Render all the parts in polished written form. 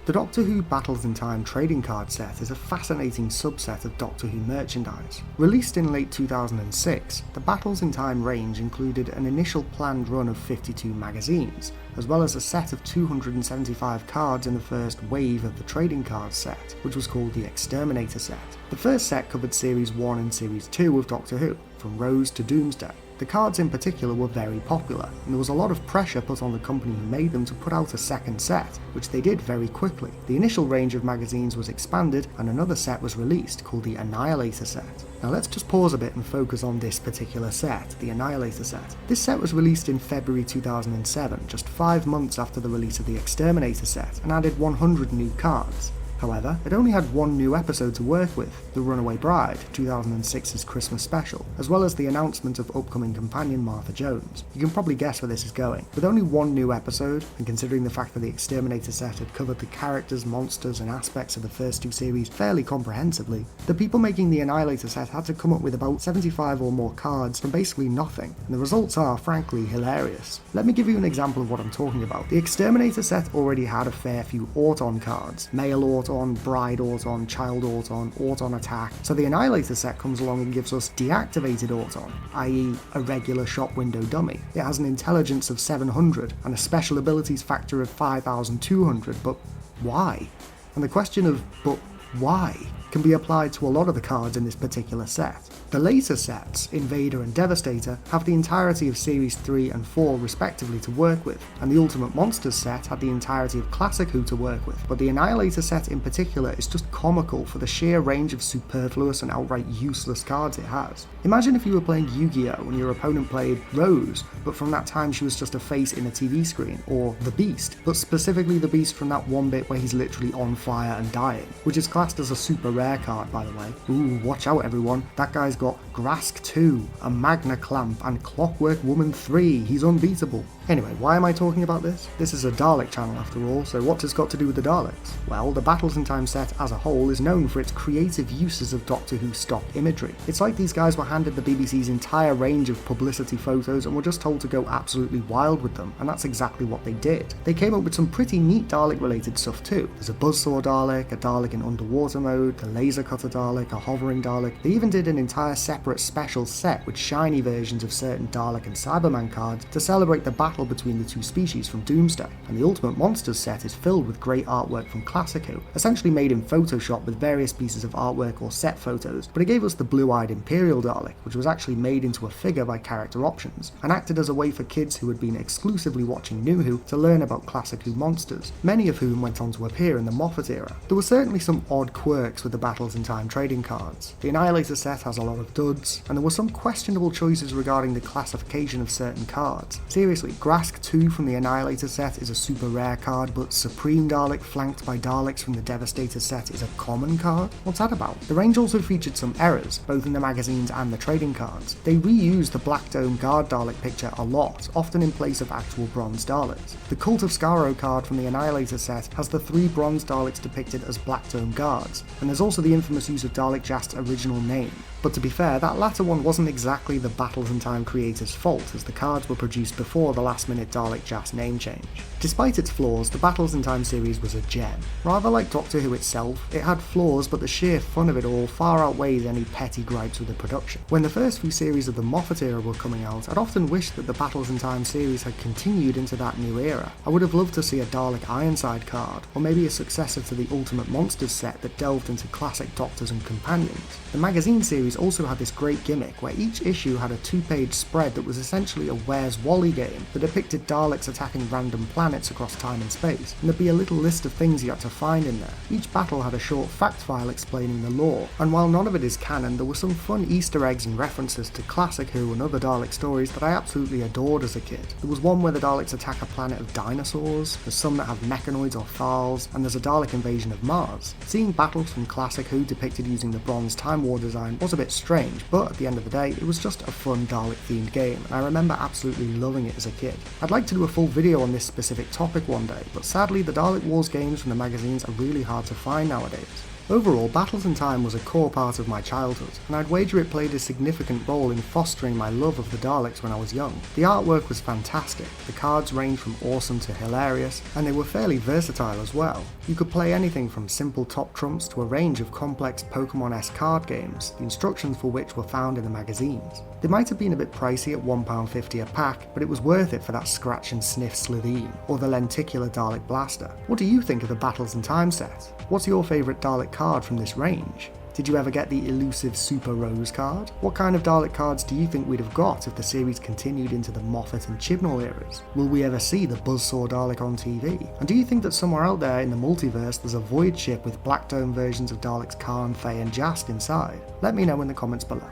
The Doctor Who Battles in Time trading card set is a fascinating subset of Doctor Who merchandise. Released in late 2006, the Battles in Time range included an initial planned run of 52 magazines, as well as a set of 275 cards in the first wave of the trading card set, which was called the Exterminator set. The first set covered Series 1 and Series 2 of Doctor Who, from Rose to Doomsday. The cards in particular were very popular, and there was a lot of pressure put on the company who made them to put out a second set, which they did very quickly. The initial range of magazines was expanded, and another set was released called the Annihilator set. Now let's just pause a bit and focus on this particular set, the Annihilator set. This set was released in February 2007, just 5 months after the release of the Exterminator set, and added 100 new cards. However, it only had one new episode to work with, The Runaway Bride, 2006's Christmas special, as well as the announcement of upcoming companion Martha Jones. You can probably guess where this is going. With only one new episode, and considering the fact that the Exterminator set had covered the characters, monsters, and aspects of the first two series fairly comprehensively, the people making the Annihilator set had to come up with about 75 or more cards from basically nothing, and the results are, frankly, hilarious. Let me give you an example of what I'm talking about. The Exterminator set already had a fair few Auton cards, male Auton, bride Auton, child Auton, Auton attack, so the Annihilator set comes along and gives us deactivated Auton, i.e. a regular shop window dummy. It has an intelligence of 700 and a special abilities factor of 5200, but why? And the question of but why can be applied to a lot of the cards in this particular set. The later sets, Invader and Devastator, have the entirety of Series 3 and 4 respectively to work with, and the Ultimate Monsters set had the entirety of Classic Who to work with, but the Annihilator set in particular is just comical for the sheer range of superfluous and outright useless cards it has. Imagine if you were playing Yu-Gi-Oh! And your opponent played Rose, but from that time she was just a face in a TV screen, or the Beast, but specifically the Beast from that one bit where he's literally on fire and dying, which is classed as a super rare card, by the way. Ooh, watch out everyone, that guy's got Grask 2, a Magna Clamp, and Clockwork Woman 3, he's unbeatable. Anyway, why am I talking about this? This is a Dalek channel after all, so what's this got to do with the Daleks? Well, the Battles in Time set as a whole is known for its creative uses of Doctor Who stock imagery. It's like these guys were handed the BBC's entire range of publicity photos and were just told to go absolutely wild with them, and that's exactly what they did. They came up with some pretty neat Dalek related stuff too. There's a Buzzsaw Dalek, a Dalek in underwater mode, a Laser Cutter Dalek, a Hovering Dalek. They even did an entire separate special set with shiny versions of certain Dalek and Cyberman cards to celebrate the battle between the two species from Doomsday, and the Ultimate Monsters set is filled with great artwork from Classic Who, essentially made in Photoshop with various pieces of artwork or set photos, but it gave us the blue-eyed Imperial Dalek, which was actually made into a figure by Character Options, and acted as a way for kids who had been exclusively watching New Who to learn about Classic Who monsters, many of whom went on to appear in the Moffat era. There were certainly some odd quirks with the Battles in Time trading cards. The Annihilator set has a lot of duds, and there were some questionable choices regarding the classification of certain cards. Seriously, Grask 2 from the Annihilator set is a super rare card, but Supreme Dalek flanked by Daleks from the Devastator set is a common card? What's that about? The range also featured some errors, both in the magazines and the trading cards. They reused the Black Dome Guard Dalek picture a lot, often in place of actual bronze Daleks. The Cult of Skaro card from the Annihilator set has the 3 bronze Daleks depicted as Black Dome Guards, and there's also the infamous use of Dalek Jast's original name. But to be fair, that latter one wasn't exactly the Battles in Time creators' fault, as the cards were produced before the last-minute Dalek Jast name change. Despite its flaws, the Battles in Time series was a gem. Rather like Doctor Who itself, it had flaws, but the sheer fun of it all far outweighed any petty gripes with the production. When the first few series of the Moffat era were coming out, I'd often wished that the Battles in Time series had continued into that new era. I would have loved to see a Dalek Ironside card, or maybe a successor to the Ultimate Monsters set that delved into classic Doctors and Companions. The magazine series also had this great gimmick where each issue had a 2-page spread that was essentially a Where's Wally game that depicted Daleks attacking random planets across time and space, and there'd be a little list of things you had to find in there. Each battle had a short fact file explaining the lore, and while none of it is canon, there were some fun Easter eggs and references to Classic Who and other Dalek stories that I absolutely adored as a kid. There was one where the Daleks attack a planet of dinosaurs, there's some that have mechanoids or Thals, and there's a Dalek invasion of Mars. Seeing battles from Classic Who depicted using the bronze Time War design was a bit strange, but at the end of the day, it was just a fun Dalek-themed game, and I remember absolutely loving it as a kid. I'd like to do a full video on this specific topic one day, but sadly the Dalek Wars games from the magazines are really hard to find nowadays. Overall, Battles in Time was a core part of my childhood, and I'd wager it played a significant role in fostering my love of the Daleks when I was young. The artwork was fantastic, the cards ranged from awesome to hilarious, and they were fairly versatile as well. You could play anything from simple top trumps to a range of complex Pokemon-esque card games, the instructions for which were found in the magazines. They might have been a bit pricey at £1.50 a pack, but it was worth it for that scratch and sniff Slitheen, or the lenticular Dalek Blaster. What do you think of the Battles in Time set? What's your favourite Dalek card from this range? Did you ever get the elusive Super Rose card? What kind of Dalek cards do you think we'd have got if the series continued into the Moffat and Chibnall eras? Will we ever see the Buzzsaw Dalek on TV? And do you think that somewhere out there in the multiverse there's a void ship with Black Dome versions of Daleks Khan, Faye and Jast inside? Let me know in the comments below.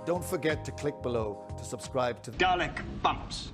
Don't forget to click below to subscribe to Dalek Bumps.